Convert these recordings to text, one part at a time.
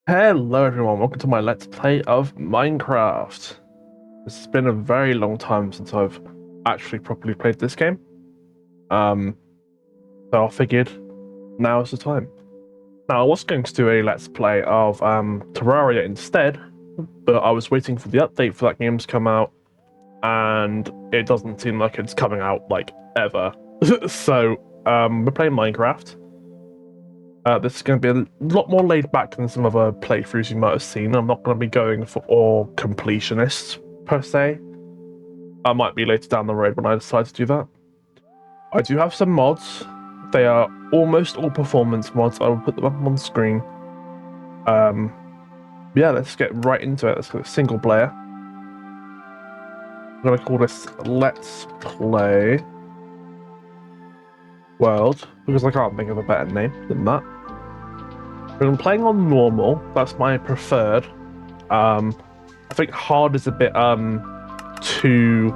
Hello everyone, welcome to my Let's Play of Minecraft. It's been a very long time since I've actually properly played this game. Um, so I figured now is the time. Now I was going to do a Let's Play of Terraria instead, but I was waiting for the update for that game to come out, and it doesn't seem like it's coming out, like, ever. So, we're playing Minecraft. This is going to be a lot more laid back than some other playthroughs you might have seen. I'm not going to be going for all completionists, per se. I might be later down the road when I decide to do that. I do have some mods. They are almost all performance mods. I will put them up on screen. Yeah, let's get right into it. Let's go single player. I'm going to call this Let's Play World, because I can't think of a better name than that. I'm playing on normal. That's my preferred. I think hard is a bit too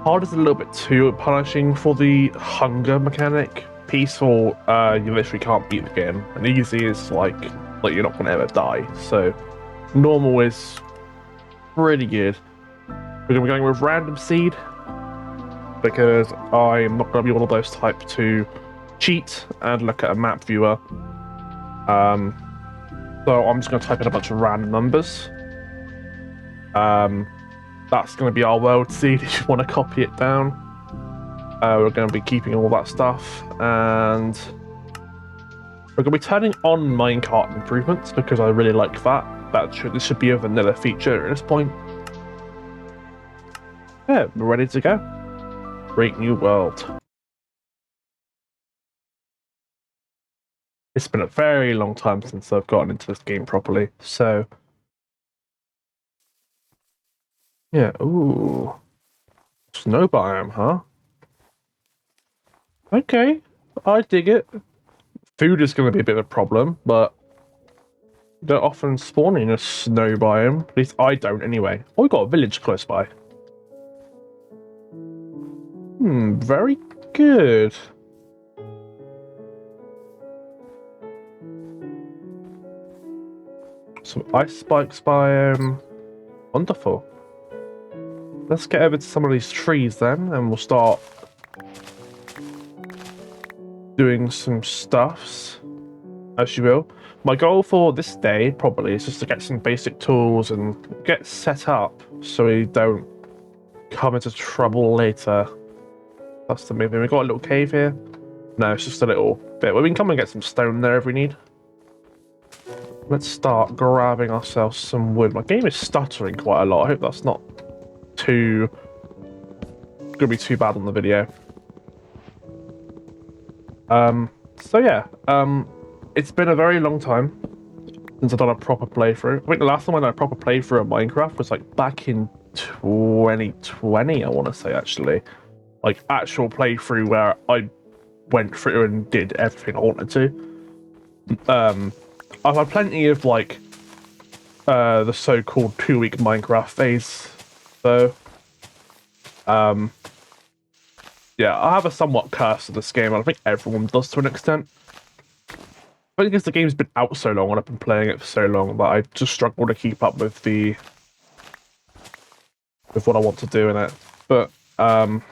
hard is a little bit too punishing for the hunger mechanic. Peaceful, you literally can't beat the game, and easy is like you're not gonna ever die. So normal is pretty good. We're gonna be going with random seed because I'm not gonna be one of those type to cheat and look at a map viewer. So I'm just going to type in a bunch of random numbers. That's going to be our world seed if you want to copy it down. We're going to be keeping all that stuff, and we're going to be turning on minecart improvements because I really like that. This should be a vanilla feature at this point. Yeah, we're ready to go. Great new world. It's been a very long time since I've gotten into this game properly, so yeah. Ooh, snow biome, huh? Okay, I dig it. Food is going to be a bit of a problem, but you don't often spawn in a snow biome. At least I don't, anyway. Oh, we got a village close by. Very good. Some ice spikes biome. Wonderful. Let's get over to some of these trees then, and we'll start doing some stuffs, as you will. My goal for this day, probably, is just to get some basic tools and get set up so we don't come into trouble later. That's the main thing. We've got a little cave here. No, it's just a little bit. Well, we can come and get some stone there if we need. Let's start grabbing ourselves some wood. My game is stuttering quite a lot. I hope that's not too gonna be too bad on the video. So yeah, it's been a very long time since I've done a proper playthrough. I think the last time I did a proper playthrough of Minecraft was like back in 2020, I want to say, actually. Like actual playthrough where I went through and did everything I wanted to. I've had plenty of like the so-called 2-week Minecraft phase, though. Yeah, I have a somewhat curse of this game, and I think everyone does to an extent. I think because the game's been out so long and I've been playing it for so long that I just struggle to keep up with what I want to do in it. But I'm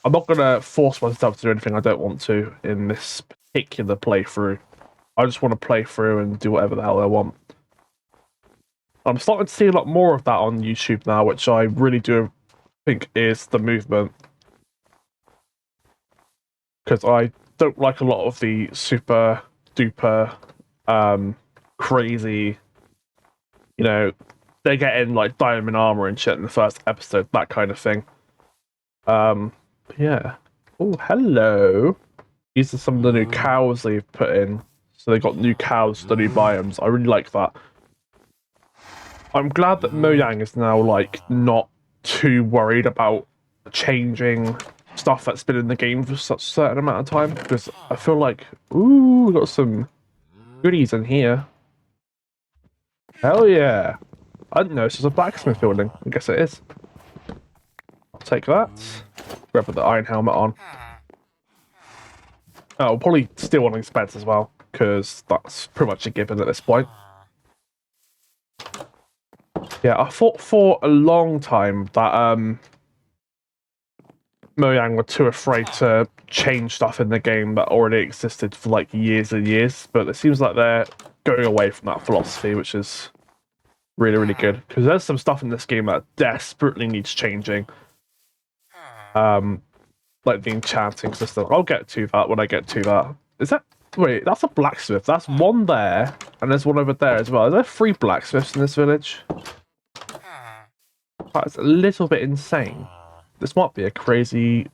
not gonna force myself to do anything I don't want to in this particular playthrough. I just want to play through and do whatever the hell I want. I'm starting to see a lot more of that on YouTube now, which I really do think is the movement. Because I don't like a lot of the super duper crazy, you know, they're getting like diamond armor and shit in the first episode, that kind of thing. Yeah. Oh, hello. These are some of the new cows they've put in. So they got new cows, the new biomes. I really like that. I'm glad that Mojang is now like not too worried about changing stuff that's been in the game for such a certain amount of time, because I feel like, ooh, we got some goodies in here. Hell yeah. I didn't know this was a blacksmith building. I guess it is. I'll take that. Grab the iron helmet on. Oh, we'll probably steal one of these beds as well. because that's pretty much a given at this point. Yeah, I thought for a long time that Mojang were too afraid to change stuff in the game that already existed for like years and years, but it seems like they're going away from that philosophy, which is really, really good, because there's some stuff in this game that desperately needs changing. Like the enchanting system. I'll get to that when I get to that. Is that... Wait, that's a blacksmith. That's one there, and there's one over there as well. Are there 3 blacksmiths in this village? That's a little bit insane. This might be a crazy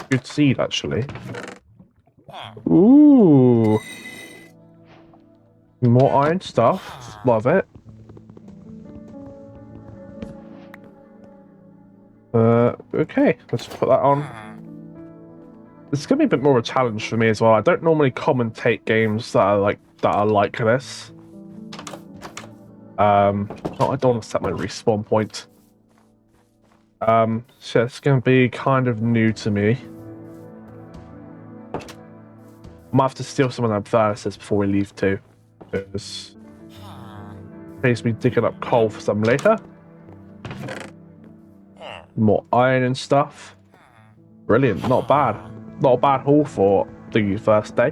good seed, actually. Ooh. More iron stuff. Love it. Okay, let's put that on. This is going to be a bit more of a challenge for me as well. I don't normally commentate games that are like this. I don't want to set my respawn point. So it's going to be kind of new to me. I might have to steal some of them furnaces before we leave too, because it saves me digging up coal for some later. More iron and stuff. Brilliant, not bad. Not a bad haul for the first day.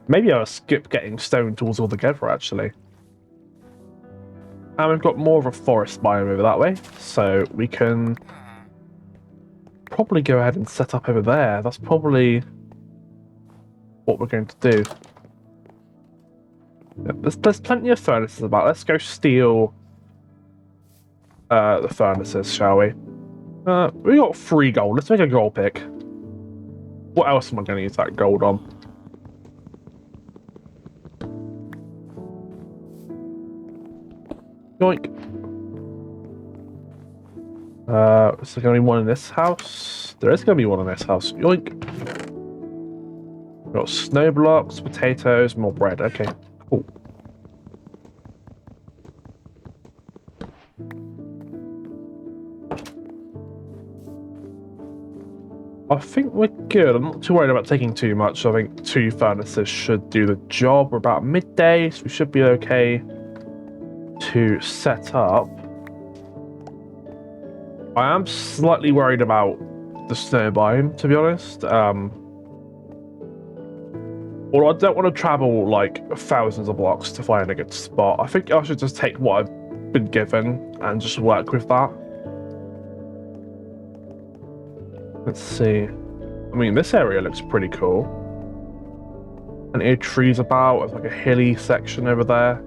Maybe I'll skip getting stone tools altogether, actually. And we've got more of a forest biome over that way, so we can probably go ahead and set up over there. That's probably what we're going to do. Yeah, there's plenty of furnaces about. Let's go steal the furnaces, shall we? We got 3 gold. Let's make a gold pick. What else am I going to use that gold on? Yoink. Is there going to be one in this house? There is going to be one in this house. Yoink. We've got snow blocks, potatoes, more bread. Okay, cool. I think we're good. I'm not too worried about taking too much. I think 2 furnaces should do the job. We're about midday, so we should be okay to set up. I am slightly worried about the snow biome, to be honest. Although I don't want to travel like thousands of blocks to find a good spot. I think I should just take what I've been given and just work with that. Let's see. I mean, this area looks pretty cool. Plenty of trees about. There's like a hilly section over there.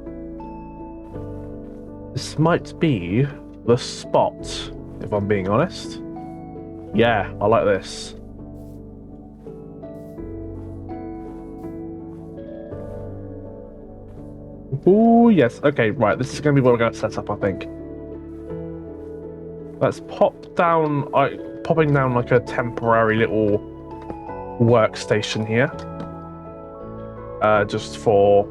This might be the spot, if I'm being honest. Yeah, I like this. Ooh, yes. Okay, right. This is going to be what we're going to set up, I think. Let's pop down... popping down like a temporary little workstation here. Just for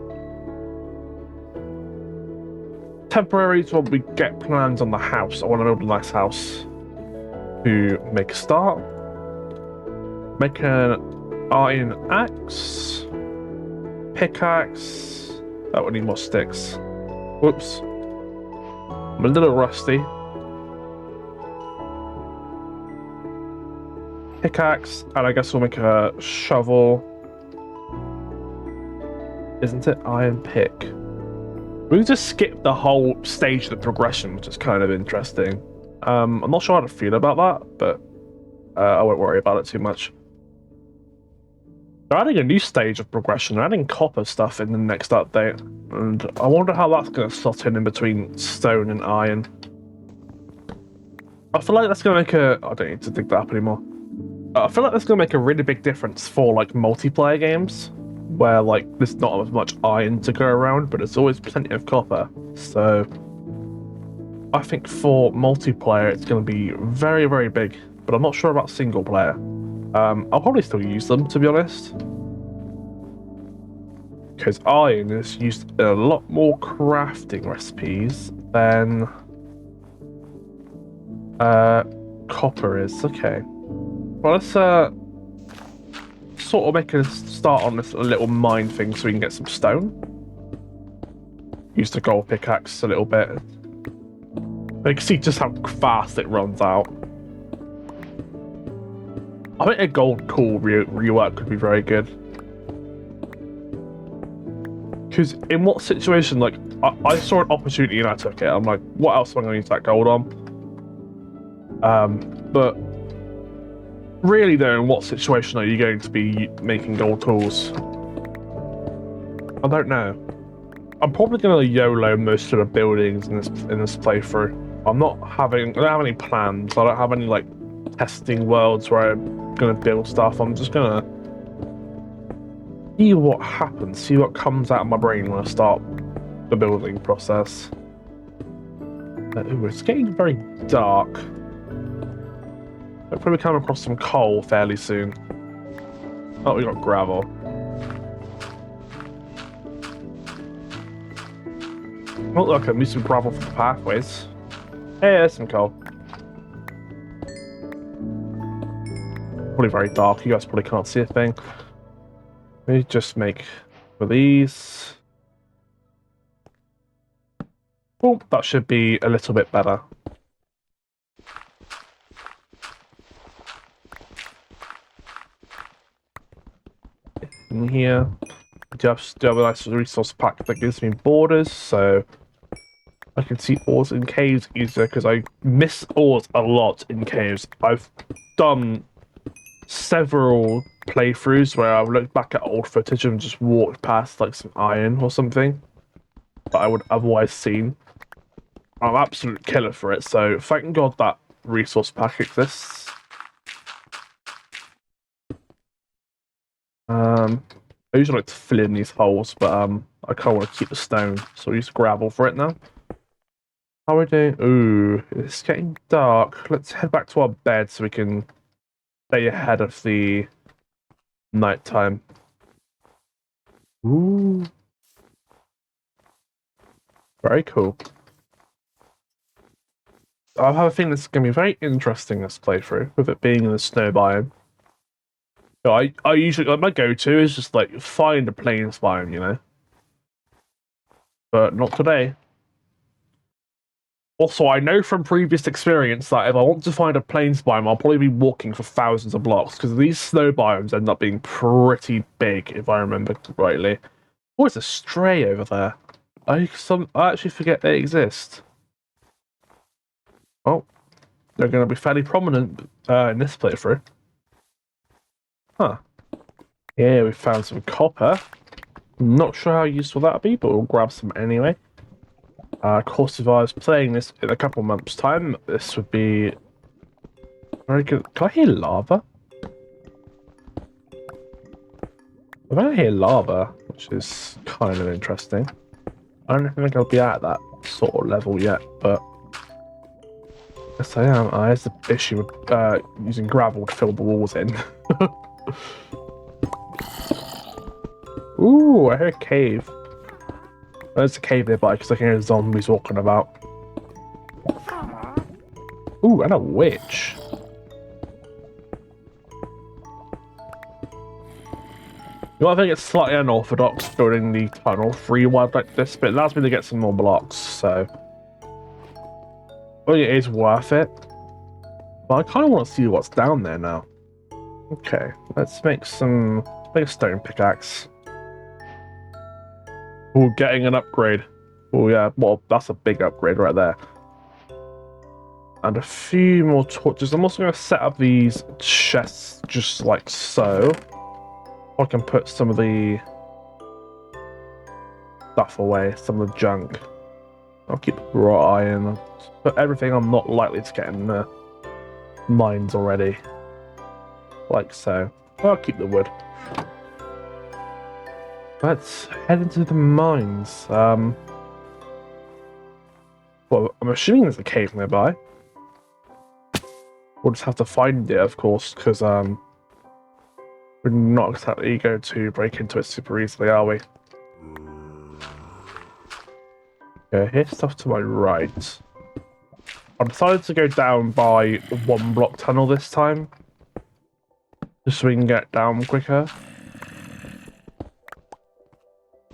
temporary till we get plans on the house. I want to build a nice house to make a start. Make an iron axe. Pickaxe. That would need more sticks. Whoops. I'm a little rusty. Pickaxe, and I guess we'll make a shovel. Isn't it? Iron pick. We just skipped the whole stage of the progression, which is kind of interesting. I'm not sure how to feel about that, but I won't worry about it too much. They're adding a new stage of progression. They're adding copper stuff in the next update, and I wonder how that's going to slot in between stone and iron. I feel like that's going to make a... I don't need to dig that up anymore. I feel like that's going to make a really big difference for like multiplayer games, where like there's not as much iron to go around, but there's always plenty of copper. So I think for multiplayer it's going to be very, very big, but I'm not sure about single player. I'll probably still use them, to be honest, because iron is used in a lot more crafting recipes than copper is. Okay. Well, let's sort of make a start on this little mine thing so we can get some stone. Use the gold pickaxe a little bit. You can see just how fast it runs out. I think a gold core rework could be very good. Because in what situation, like, I saw an opportunity and I took it. I'm like, what else am I going to use that gold on? But really though, in what situation are you going to be making gold tools? I don't know. I'm probably going to YOLO most of the buildings in this playthrough. I don't have any plans. I don't have any like testing worlds where I'm going to build stuff. I'm just going to see what happens, see what comes out of my brain when I start the building process. Ooh, it's getting very dark. I'll probably come across some coal fairly soon. Oh, we got gravel. Oh, look, I need some gravel for the pathways. Hey, there's some coal. Probably very dark. You guys probably can't see a thing. Let me just make for these. Oh, that should be a little bit better. In here, do have a nice resource pack that gives me borders, so I can see ores in caves easier, because I miss ores a lot in caves. I've done several playthroughs where I've looked back at old footage and just walked past like some iron or something that I would otherwise seen. I'm an absolute killer for it, so thank God that resource pack exists. I usually like to fill in these holes, but I kind of want to keep the stone, so I use gravel for it now. How are we doing? Ooh, it's getting dark. Let's head back to our bed so we can stay ahead of the nighttime. Ooh. Very cool. I have a feeling this is going to be very interesting, this playthrough, with it being in the snow biome. So I usually, like, my go-to is just, like, find a plains biome, you know? But not today. Also, I know from previous experience that if I want to find a plains biome, I'll probably be walking for thousands of blocks, because these snow biomes end up being pretty big, if I remember rightly. Oh, it's a stray over there. I actually forget they exist. Oh, they're going to be fairly prominent in this playthrough. Huh. Yeah, we found some copper. Not sure how useful that'll be, but we'll grab some anyway. Of course, if I was playing this in a couple months' time, this would be very good. Can I hear lava? I don't hear lava, which is kind of interesting. I don't think I'll be at that sort of level yet, but yes, I am. There's the issue with using gravel to fill the walls in. Ooh, I hear a cave. There's a cave nearby because I can hear zombies walking about. Ooh, and a witch. You know, I think it's slightly unorthodox building the tunnel free-wide like this, but it allows me to get some more blocks, so I think it is worth it. But I kind of want to see what's down there now. Okay, let's make a stone pickaxe. Ooh, getting an upgrade. Oh yeah, well, that's a big upgrade right there. And a few more torches. I'm also going to set up these chests just like so. I can put some of the stuff away, some of the junk. I'll keep raw iron. I'll put everything I'm not likely to get in the mines already. Like so. I'll keep the wood. Let's head into the mines. Well, I'm assuming there's a cave nearby. We'll just have to find it, of course, because we're not exactly going to break into it super easily, are we? Okay, here's stuff to my right. I decided to go down by the one block tunnel this time. Just so we can get down quicker.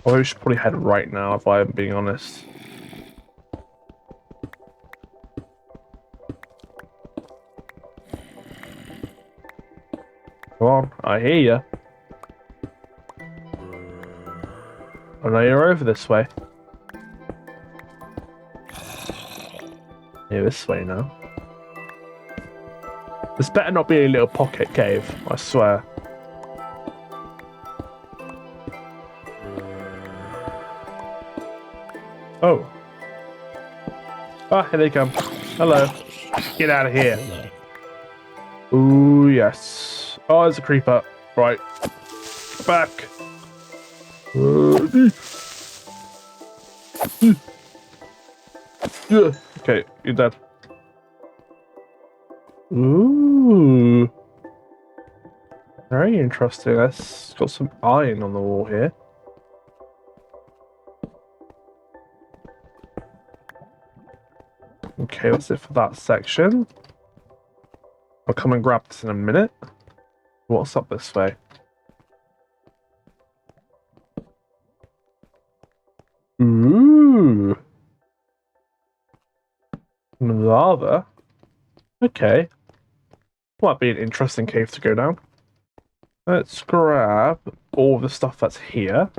Or we should probably head right now, if I'm being honest. Come on, I hear you. I know you're over this way. Yeah, this way now. This better not be a little pocket cave, I swear. Oh. Ah, here they come. Hello. Get out of here. Ooh, yes. Oh, there's a creeper. Right. Back. Okay, you're dead. Ooh. Very interesting. That's got some iron on the wall here. Okay, that's it for that section. I'll come and grab this in a minute. What's up this way? Ooh. Lava. Okay. Might be an interesting cave to go down. Let's grab all the stuff that's here.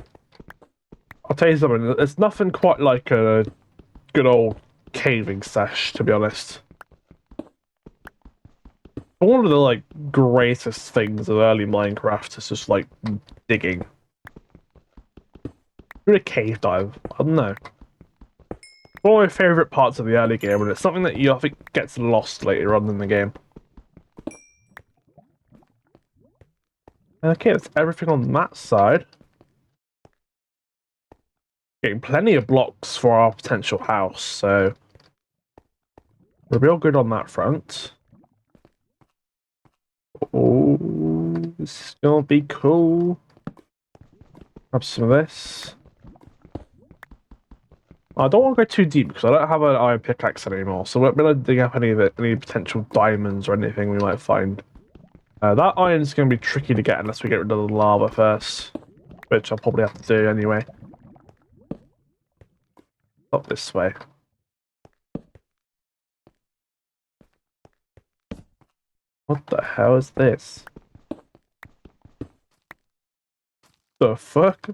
I'll tell you something, there's nothing quite like a good old caving sesh, to be honest. One of the like greatest things of early Minecraft is just like digging. Do a cave dive. I don't know. One of my favourite parts of the early game, and it's something that I think gets lost later on in the game. Okay, that's everything on that side. Getting plenty of blocks for our potential house, so we're real good on that front. Oh, this is gonna be cool. Grab some of this. I don't want to go too deep because I don't have an iron pickaxe anymore, so we're not going to dig up any of it, any potential diamonds or anything we might find. That iron's going to be tricky to get unless we get rid of the lava first, which I'll probably have to do anyway. Up this way. What the hell is this? The fuck?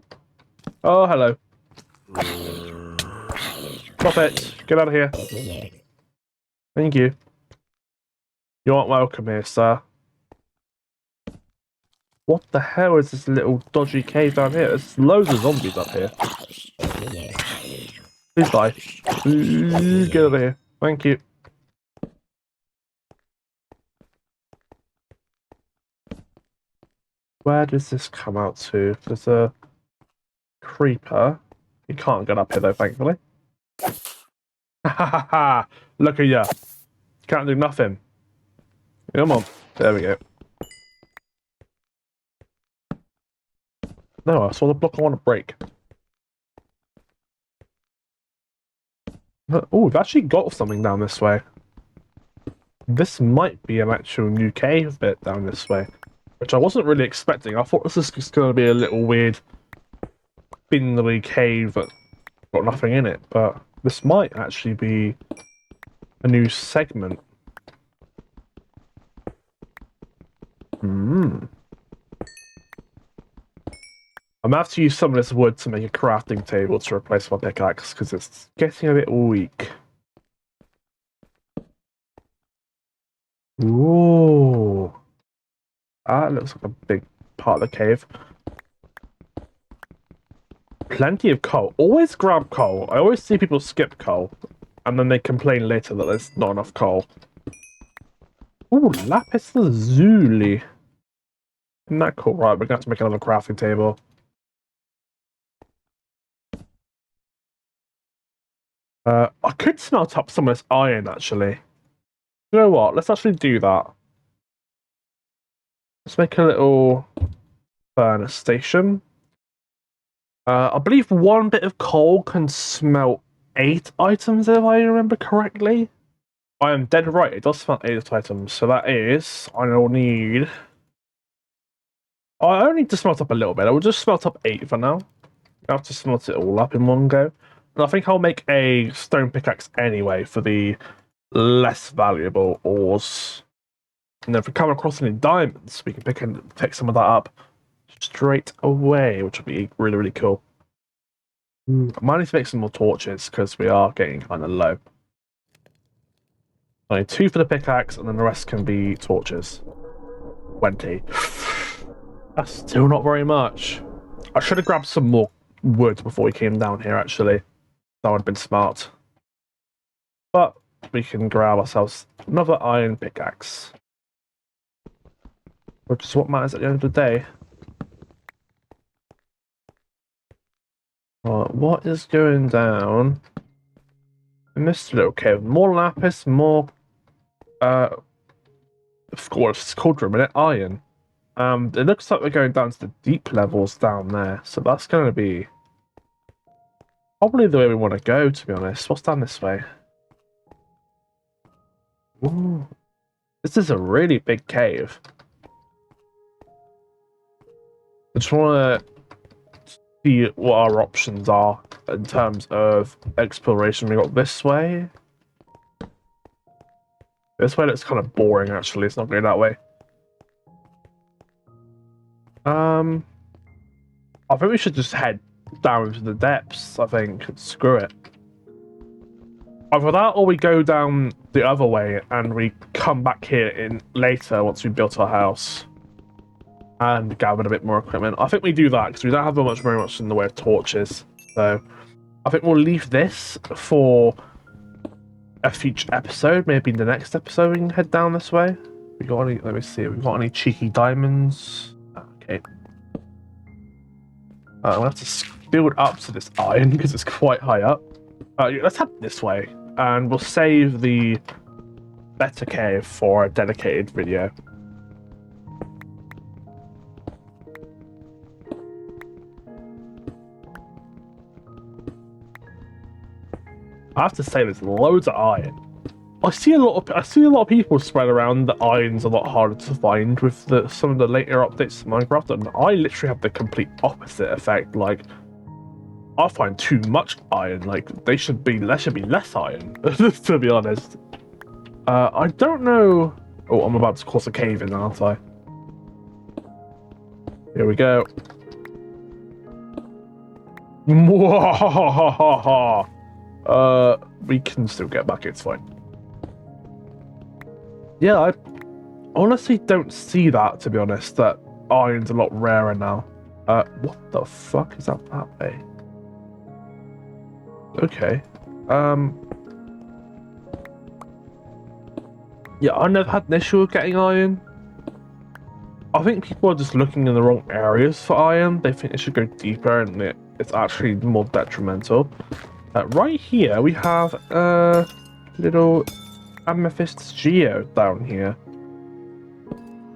Oh, hello. Stop it. Get out of here. Thank you. You aren't welcome here, sir. What the hell is this little dodgy cave down here? There's loads of zombies up here. Please die. Get out of here. Thank you. Where does this come out to? There's a creeper. You can't get up here though, thankfully. Ha ha ha! Look at ya. Can't do nothing. Come on. There we go. No, I saw the block I want to break. Oh, we've actually got something down this way. This might be an actual new cave bit down this way, which I wasn't really expecting. I thought this was just going to be a little weird spindly cave that got nothing in it, but this might actually be a new segment. I'm going to have to use some of this wood to make a crafting table to replace my pickaxe, because it's getting a bit weak. Ooh. That looks like a big part of the cave. Plenty of coal. Always grab coal. I always see people skip coal, and then they complain later that there's not enough coal. Ooh, lapis lazuli. Isn't that cool? Right, we're going to have to make another crafting table. I could smelt up some of this iron, actually. You know what? Let's actually do that. Let's make a little furnace station. I believe one bit of coal can smelt 8 items, if I remember correctly. I am dead right, it does smelt 8 items, so that is... I will need I only need to smelt up a little bit. I will just smelt up 8 for now. I have to smelt it all up in one go. And I think I'll make a stone pickaxe anyway for the less valuable ores. And then if we come across any diamonds, we can pick some of that up straight away, which would be really, really cool. I might need to make some more torches because we are getting kind of low. I need 2 for the pickaxe, and then the rest can be torches. 20. That's still not very much. I should have grabbed some more wood before we came down here, actually. That would have been smart. But we can grab ourselves another iron pickaxe. Which is what matters at the end of the day. What is going down in this little cave? More lapis, more of course it's called for a minute, iron. It looks like we're going down to the deep levels down there, so that's going to be probably the way we want to go, to be honest. What's down this way? Ooh, this is a really big cave. I just want to see what our options are in terms of exploration. We got this way. This way looks kind of boring, actually. It's not going that way. I think we should just head down into the depths, I think. Screw it. Either that or we go down the other way and we come back here in later once we've built our house and gathered a bit more equipment. I think we do that because we don't have very much in the way of torches. So I think we'll leave this for a future episode. Maybe in the next episode we can head down this way. We got any? Let me see. We got any cheeky diamonds? Okay. We'll have to build up to this iron because it's quite high up. Let's head this way, and we'll save the better cave for a dedicated video. I have to say, there's loads of iron. I see a lot of people spread around that iron's a lot harder to find with some of the later updates to Minecraft, and I literally have the complete opposite effect. Like, I find too much iron. Like, there should be less iron, to be honest. I don't know. Oh, I'm about to cross a cave in, aren't I? Here we go. We can still get back. It's fine. Yeah, I honestly don't see that, to be honest. That iron's a lot rarer now. What the fuck is that way? Okay. Yeah, I never had an issue with getting iron. I think people are just looking in the wrong areas for iron. They think it should go deeper, and it's actually more detrimental. Right here, we have a little amethyst geo down here.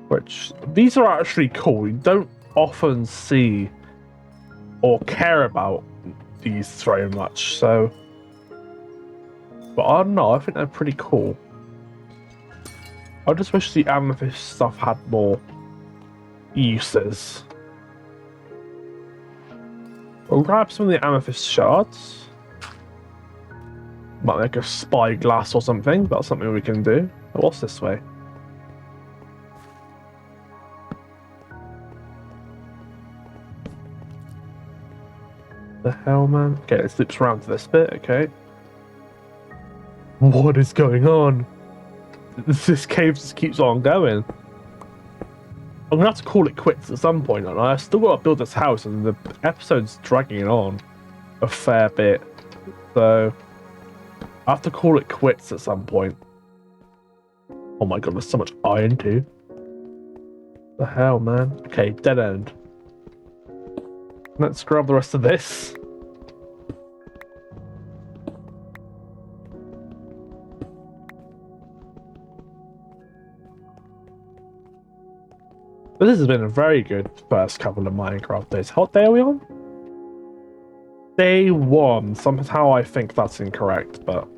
Which, these are actually cool. You don't often see or care about these very much, so... But I don't know, I think they're pretty cool. I just wish the amethyst stuff had more uses. We'll grab some of the amethyst shards. Might make a spyglass or something. That's something we can do. What's this way? The hell, man? Okay, it loops around to this bit. Okay. What is going on? This cave just keeps on going. I'm gonna have to call it quits at some point, and I still gotta build this house, and the episode's dragging on a fair bit. So I have to call it quits at some point. Oh my god, there's so much iron too. The hell, man? Okay, dead end. Let's grab the rest of this. But this has been a very good first couple of Minecraft days. What day are we on? Day 1. Somehow I think that's incorrect, but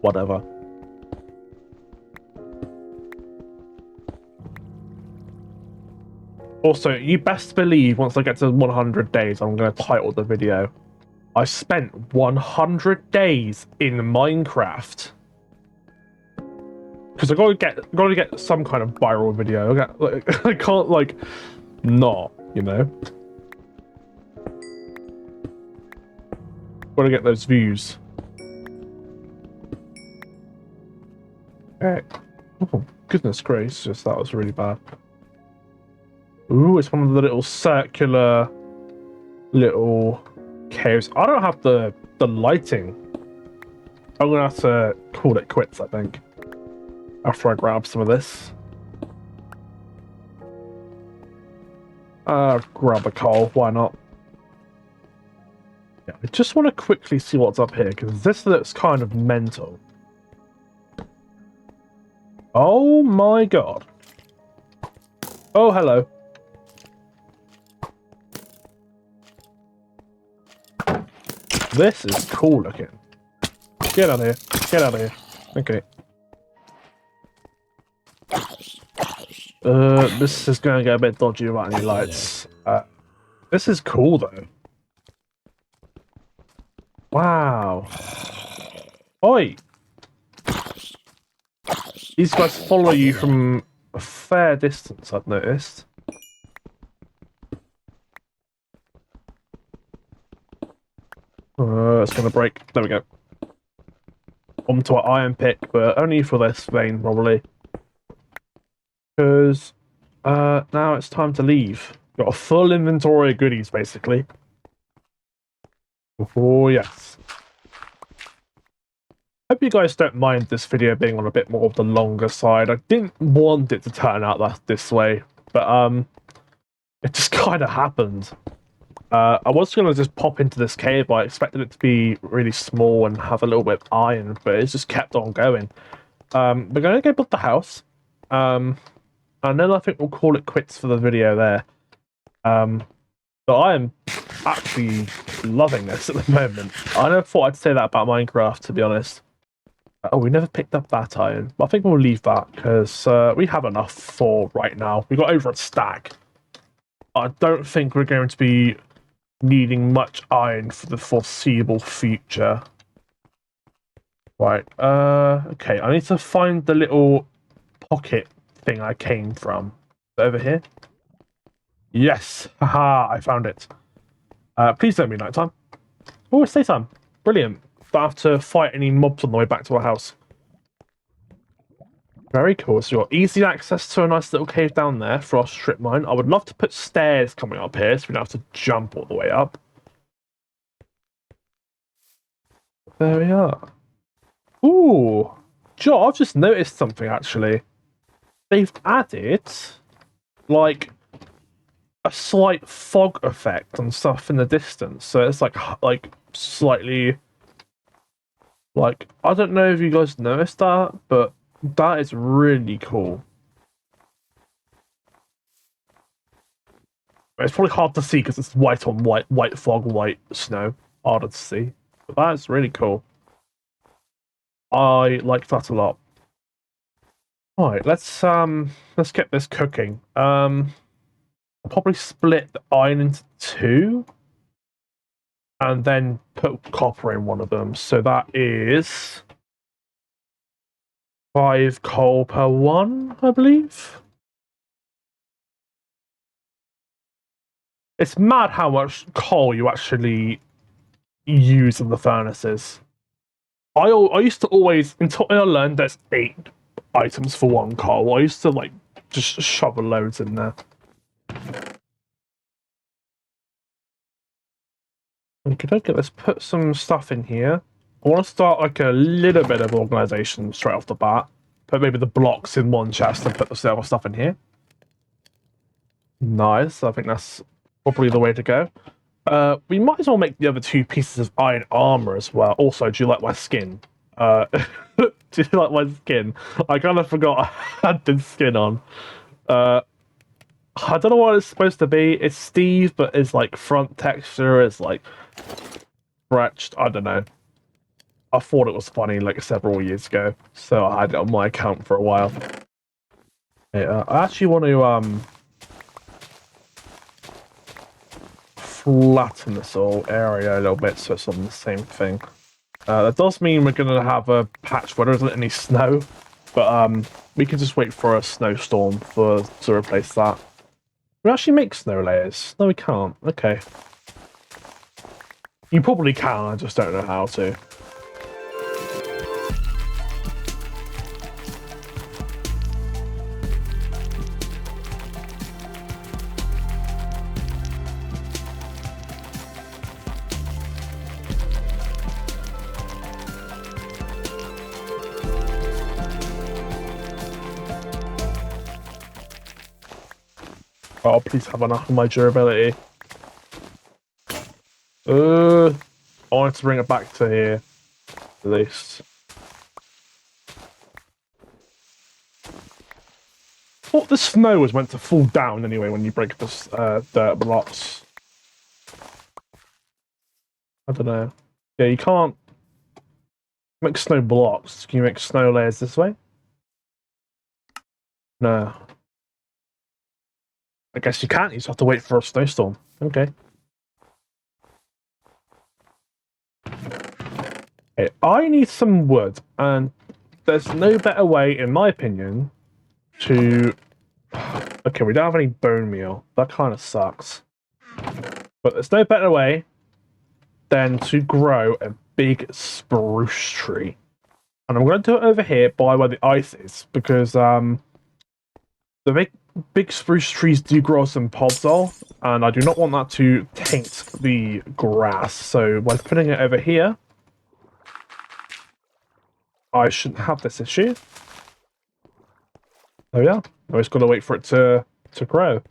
whatever. Also, you best believe once I get to 100 days, I'm going to title the video, I spent 100 days in Minecraft. Because I gotta get some kind of viral video. I can't, like, not, you know? Gotta get those views. Okay. Oh, goodness gracious, that was really bad. Ooh, it's one of the little circular little caves. I don't have the lighting. I'm gonna have to call it quits, I think. After I grab some of this. Grab a coal, why not? Yeah, I just want to quickly see what's up here, because this looks kind of mental. Oh my god. Oh, hello. This is cool looking. Get out of here. Get out of here. Okay. This is going to get a bit dodgy without any lights. This is cool though. Wow. Oi! These guys follow you from a fair distance, I've noticed. It's gonna break. There we go. Onto an iron pick, but only for this vein, probably. Because now it's time to leave. Got a full inventory of goodies, basically. Oh, yes. Hope you guys don't mind this video being on a bit more of the longer side. I didn't want it to turn out this way, but it just kind of happened. I was going to just pop into this cave. I expected it to be really small and have a little bit of iron, but it just kept on going. We're going to go build the house. And then I think we'll call it quits for the video there. But I am actually loving this at the moment. I never thought I'd say that about Minecraft, to be honest. Oh, we never picked up that iron. But I think we'll leave that, because we have enough for right now. We got over a stack. I don't think we're going to be needing much iron for the foreseeable future. Right, okay, I need to find the little pocket thing I came from. Over here? Yes! Haha, I found it. Please don't be nighttime. Oh, it's daytime. Brilliant. Don't have to fight any mobs on the way back to our house. Very cool. So you've got easy access to a nice little cave down there for our strip mine. I would love to put stairs coming up here so we don't have to jump all the way up. There we are. Ooh! Joe, I've just noticed something actually. They've added, like, a slight fog effect and stuff in the distance. So it's like slightly, like, I don't know if you guys noticed that, but that is really cool. It's probably hard to see because it's white on white, white fog, white snow. Harder to see, but that is really cool. I like that a lot. All right, let's get this cooking. I'll probably split the iron into two, and then put copper in one of them. So that is 5 coal per one, I believe. It's mad how much coal you actually use in the furnaces. I used to always, until I learned there's 8 items for 1 coal, I used to, like, just shovel loads in there. Okay, let's put some stuff in here. I want to start, like, a little bit of organisation straight off the bat. Put maybe the blocks in one chest and put the other stuff in here. Nice, I think that's probably the way to go. We might as well make the other 2 pieces of iron armor as well. Also, do you like my skin? Do you like my skin? I kind of forgot I had this skin on. I don't know what it's supposed to be. It's Steve, but it's like front texture. It's like stretched. I don't know. I thought it was funny like several years ago, so I had it on my account for a while. Yeah, I actually want to flatten this whole area a little bit so it's on the same thing. That does mean we're going to have a patch where there isn't any snow, but we can just wait for a snowstorm to replace that. We actually make snow layers. No, we can't. Okay. You probably can, I just don't know how to. Oh, please have enough of my durability. I wanted to bring it back to here, at least. I thought the snow was meant to fall down anyway when you break the dirt blocks. I don't know. Yeah, you can't make snow blocks. Can you make snow layers this way? No. I guess you can't. You just have to wait for a snowstorm. Okay. Okay, I need some wood, and there's no better way, in my opinion, to... Okay, we don't have any bone meal. That kind of sucks. But there's no better way than to grow a big spruce tree. And I'm going to do it over here by where the ice is, because the big spruce trees do grow some pods off, and I do not want that to taint the grass. So by putting it over here, I shouldn't have this issue. Oh yeah, I just got to wait for it to grow.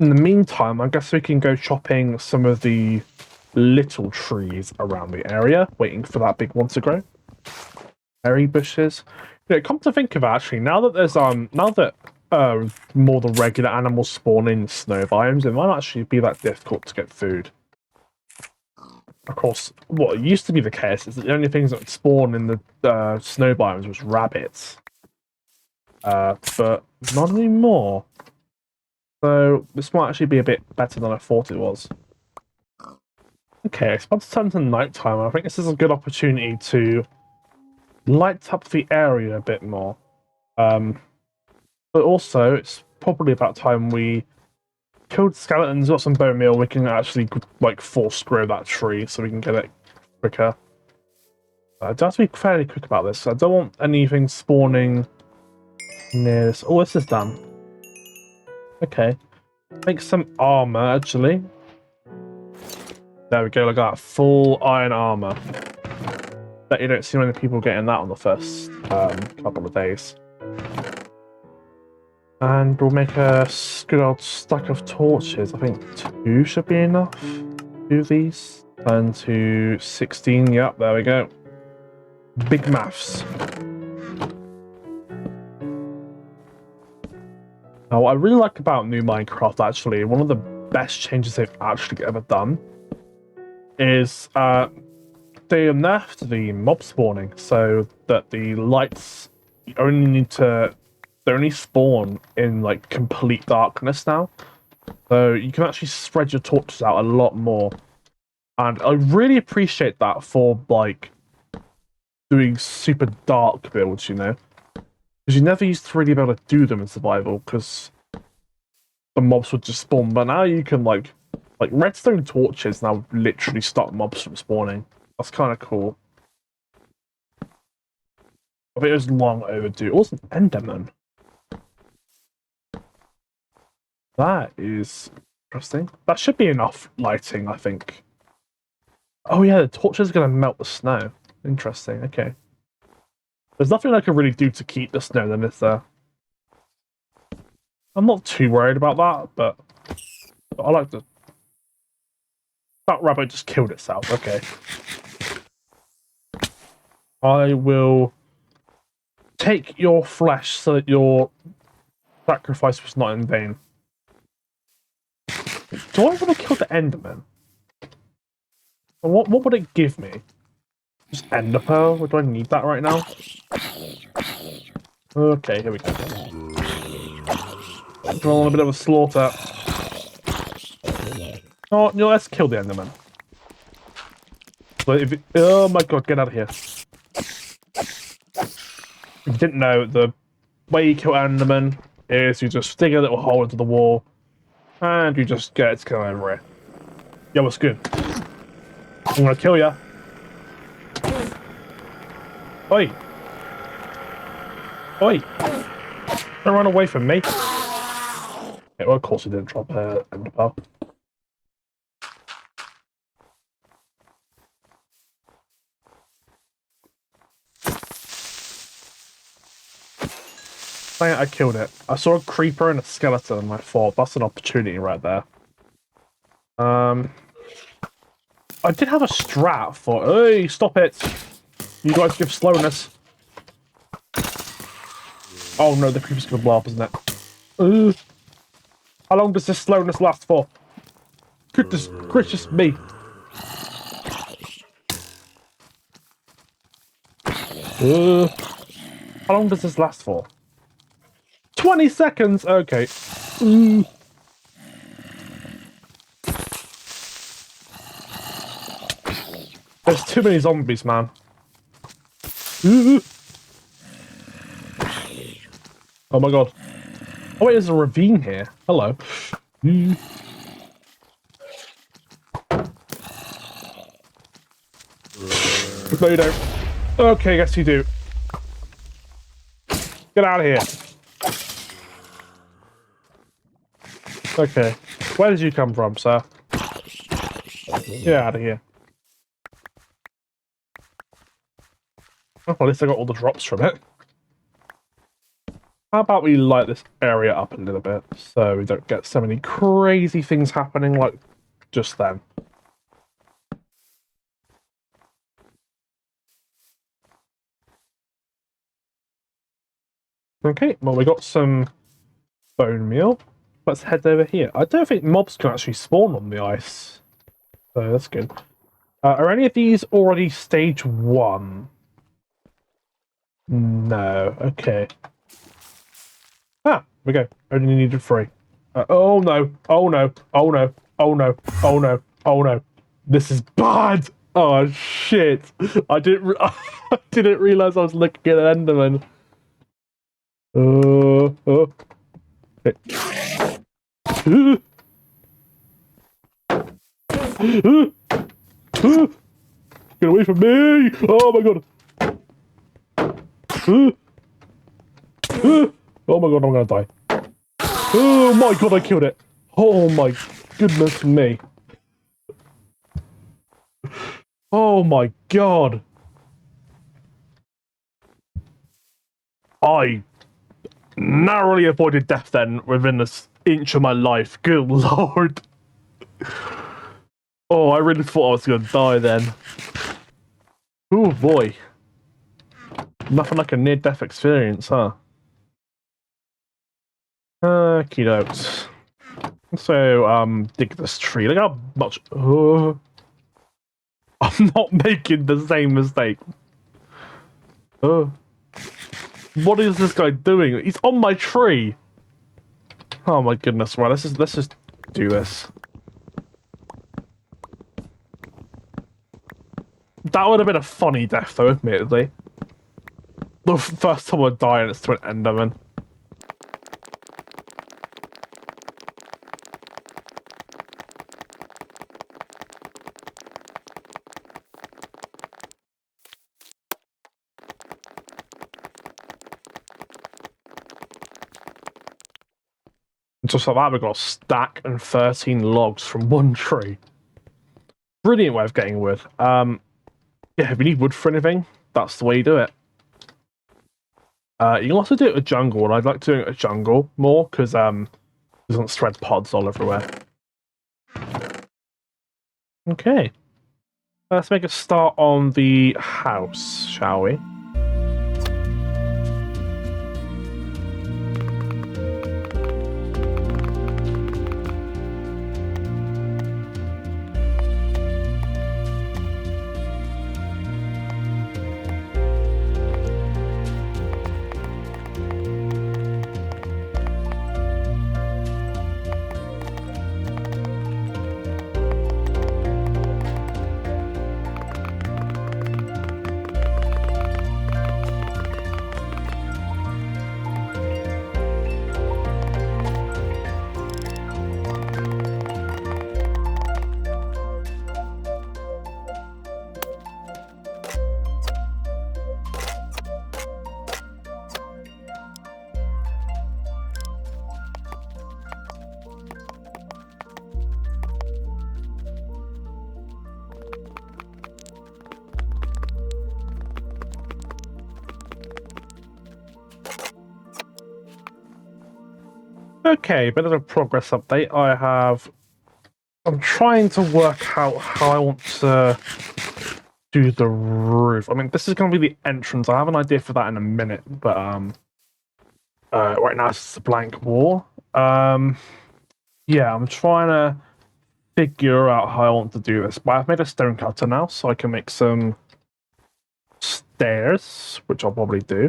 In the meantime, I guess we can go chopping some of the little trees around the area, waiting for that big one to grow. Berry bushes. You know, come to think of it, actually, now that there's more the regular animals spawn in snow biomes, it might actually be that difficult to get food. Of course, what used to be the case is that the only things that would spawn in the snow biomes was rabbits. But not anymore. So this might actually be a bit better than I thought it was. Okay, it's about to turn to nighttime. I think this is a good opportunity to light up the area a bit more. But also, it's probably about time we killed skeletons, got some bone meal. We can actually like force grow that tree so we can get it quicker. I do have to be fairly quick about this. I don't want anything spawning near this. Oh, this is done. Okay, make some armor actually. There we go. Look at that, full iron armor. Bet you don't see many people getting that on the first couple of days. And we'll make a good old stack of torches. I think 2 should be enough. 2 of these. And to 16. Yep, there we go. Big maths. Now, what I really like about new Minecraft, actually, one of the best changes they've actually ever done is they nerfed the mob spawning so that the lights only need to... They only spawn in like complete darkness now, so you can actually spread your torches out a lot more, and I really appreciate that for like doing super dark builds, you know, because you never used to really be able to do them in survival because the mobs would just spawn. But now you can like redstone torches now literally stop mobs from spawning. That's kind of cool. I think it was long overdue. Also, an Enderman. That is interesting. That should be enough lighting, I think. Oh yeah, the torch is going to melt the snow. Interesting, okay. There's nothing I can really do to keep the snow then, is there? I'm not too worried about that, but I like the... That rabbit just killed itself, okay. I will take your flesh so that your sacrifice was not in vain. Do I want to kill the Enderman? What would it give me? Just Ender Pearl? Do I need that right now? Okay, here we go. Well, a bit of a slaughter. Oh, no, let's kill the Enderman. But if it, oh my god, get out of here. If you didn't know, the way you kill Enderman is you just dig a little hole into the wall and you just get it to come over here. Yeah, what's good? I'm gonna kill ya. Oi! Oi! Don't run away from me. Yeah, well, of course he didn't drop Ender Pearl. I killed it. I saw a creeper and a skeleton and I thought that's an opportunity right there. I did have a strat for. Hey, stop it! You guys give slowness. Oh no, the creeper's gonna blow up, isn't it? How long does this slowness last for? Goodness gracious me! How long does this last for? 20 seconds! Okay. There's too many zombies, man. Oh my god. Oh wait, there's a ravine here. Hello. No, you don't. Okay, guess you do. Get out of here. Okay. Where did you come from, sir? Get out of here. Oh, at least I got all the drops from it. How about we light this area up a little bit so we don't get so many crazy things happening like just then. Okay, well we got some bone meal. Let's head over here. I don't think mobs can actually spawn on the ice. So that's good. Are any of these already stage 1? No. Okay. Ah, we go. Only needed 3. Oh no! Oh no! Oh no! Oh no! Oh no! Oh no! This is bad! Oh shit! I didn't. I didn't realize I was looking at an Enderman. Oh. Get away from me! Oh my god! Oh my god, I'm gonna die. Oh my god, I killed it! Oh my goodness me. Oh my god. I narrowly avoided death then within this inch of my life. Good lord. Oh, I really thought I was gonna die then. Oh boy. Nothing like a near-death experience, huh? Okie dokes. So, dig this tree. Look how much. I'm not making the same mistake. What is this guy doing? He's on my tree. Oh my goodness! Right, let's just do this. That would have been a funny death, though, admittedly. The first time I die and it's to an Enderman. Just like that, we've got a stack and 13 logs from one tree. Brilliant way of getting wood. Yeah, if you need wood for anything, that's the way you do it. You can also do it with jungle, and I'd like to do it with jungle more, because it doesn't spread pods all everywhere. Okay. Let's make a start on the house, shall we? Okay, bit of a progress update. I'm trying to work out how I want to do the roof. I mean, this is going to be the entrance. I have an idea for that in a minute, but right now it's just a blank wall. Yeah, I'm trying to figure out how I want to do this. But I've made a stone cutter now, so I can make some stairs, which I'll probably do.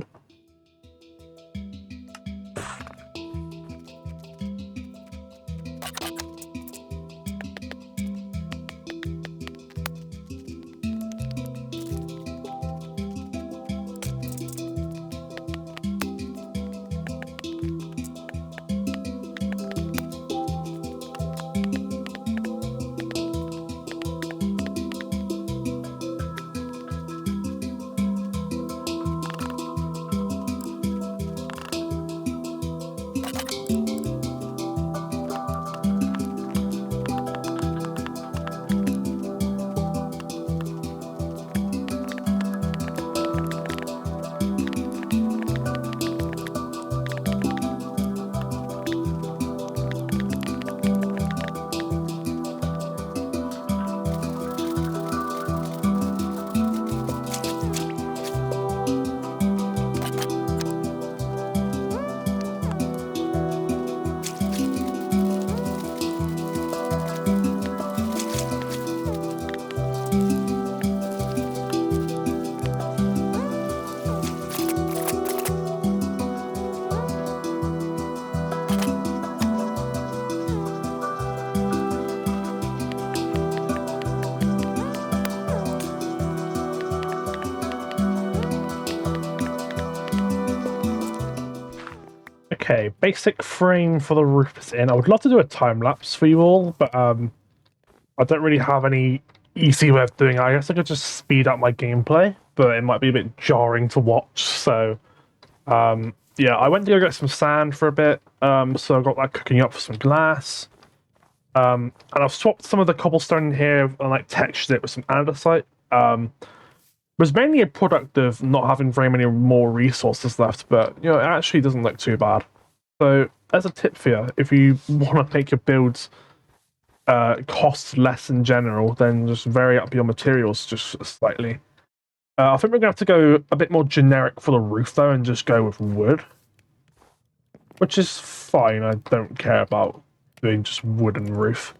Okay, basic frame for the roof is in. I would love to do a time lapse for you all, but I don't really have any easy way of doing it. I guess I could just speed up my gameplay, but it might be a bit jarring to watch. So yeah, I went to go get some sand for a bit. So I got that cooking up for some glass. And I've swapped some of the cobblestone in here and like textured it with some andesite. It was mainly a product of not having very many more resources left, but you know, it actually doesn't look too bad. So, as a tip for you, if you want to make your builds cost less in general, then just vary up your materials just slightly. I think we're going to have to go a bit more generic for the roof, though, and just go with wood. Which is fine, I don't care about doing just wooden roof.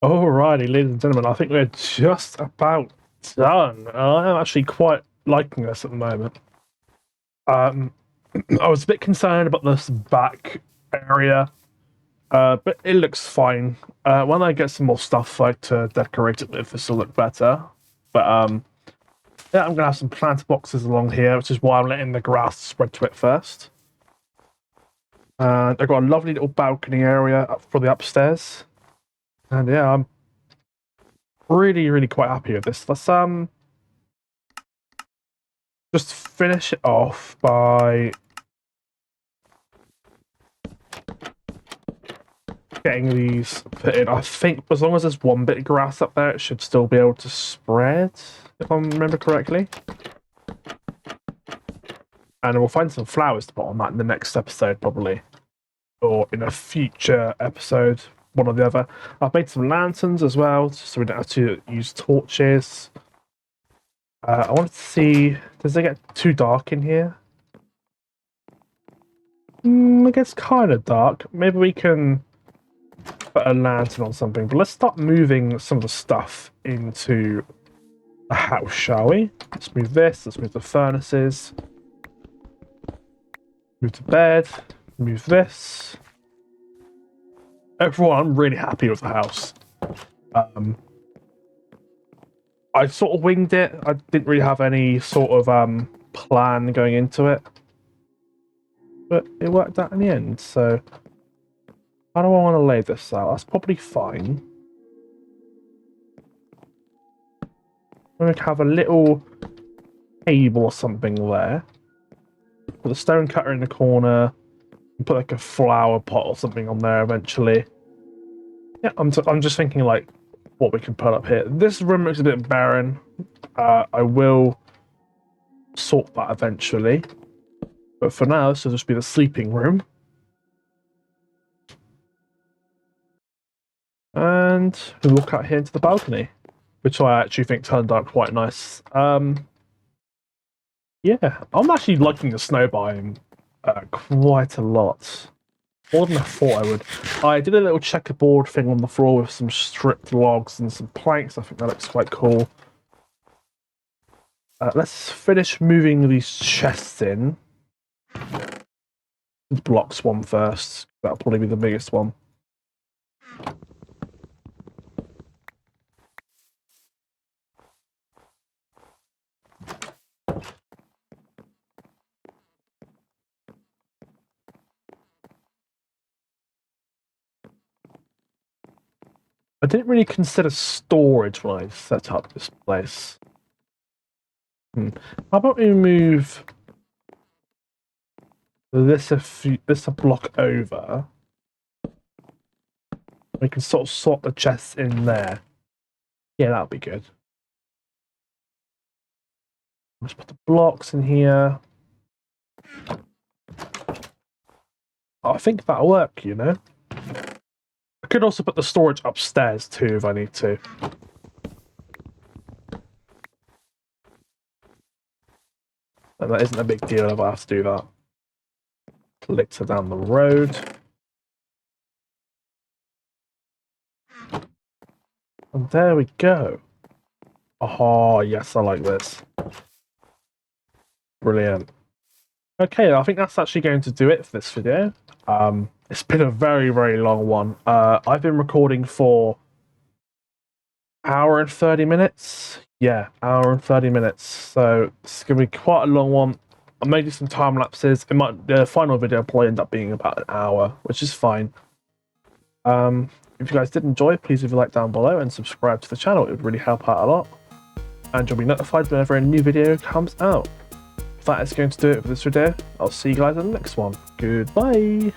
Alrighty, ladies and gentlemen, I think we're just about done. I'm actually quite liking this at the moment. I was a bit concerned about this back area But it looks fine. When I get some more stuff like to decorate it with, this will look better. But yeah, I'm gonna have some plant boxes along here, which is why I'm letting the grass spread to it first. And I've got a lovely little balcony area up for the upstairs. And yeah, I'm really quite happy with this. Let's just finish it off by getting these put in. I think as long as there's one bit of grass up there, it should still be able to spread, if I remember correctly. And we'll find some flowers to put on that in the next episode, probably. Or in a future episode, one or the other. I've made some lanterns as well, so we don't have to use torches. I wanted to see, does it get too dark in here? It gets kind of dark. Maybe we can put a lantern on something. But let's start moving some of the stuff into the house, shall we? Let's move this. Let's move the furnaces. Move to bed. Move this. Overall, I'm really happy with the house. I sort of winged it. I didn't really have any sort of plan going into it. But it worked out in the end, so how do I want to lay this out? That's probably fine. I'm going to have a little table or something there. Put a stone cutter in the corner. And put like a flower pot or something on there eventually. Yeah, I'm just thinking like what we can put up here. This room looks a bit barren. I will sort that eventually. But for now, this will just be the sleeping room. And we look out here into the balcony, which I actually think turned out quite nice. Yeah, I'm actually liking the snow biome quite a lot. More than I thought I would. I did a little checkerboard thing on the floor with some stripped logs and some planks. I think that looks quite cool. Let's finish moving these chests in. The blocks one first. That'll probably be the biggest one. I didn't really consider storage when I set up this place. How about we move this a block over? We can sort of sort the chests in there. Yeah, that'll be good. Let's put the blocks in here. I think that'll work, you know. I could also put the storage upstairs too if I need to. And that isn't a big deal if I have to do that. Later down the road. And there we go. Oh, yes, I like this. Brilliant. Okay, I think that's actually going to do it for this video. It's been a very long one. I've been recording for hour and 30 minutes. Yeah, hour and 30 minutes. So it's going to be quite a long one. I may do some time lapses. The final video will probably end up being about an hour, which is fine. If you guys did enjoy, please leave a like down below and subscribe to the channel. It would really help out a lot. And you'll be notified whenever a new video comes out. That is going to do it for this video. I'll see you guys in the next one. Goodbye.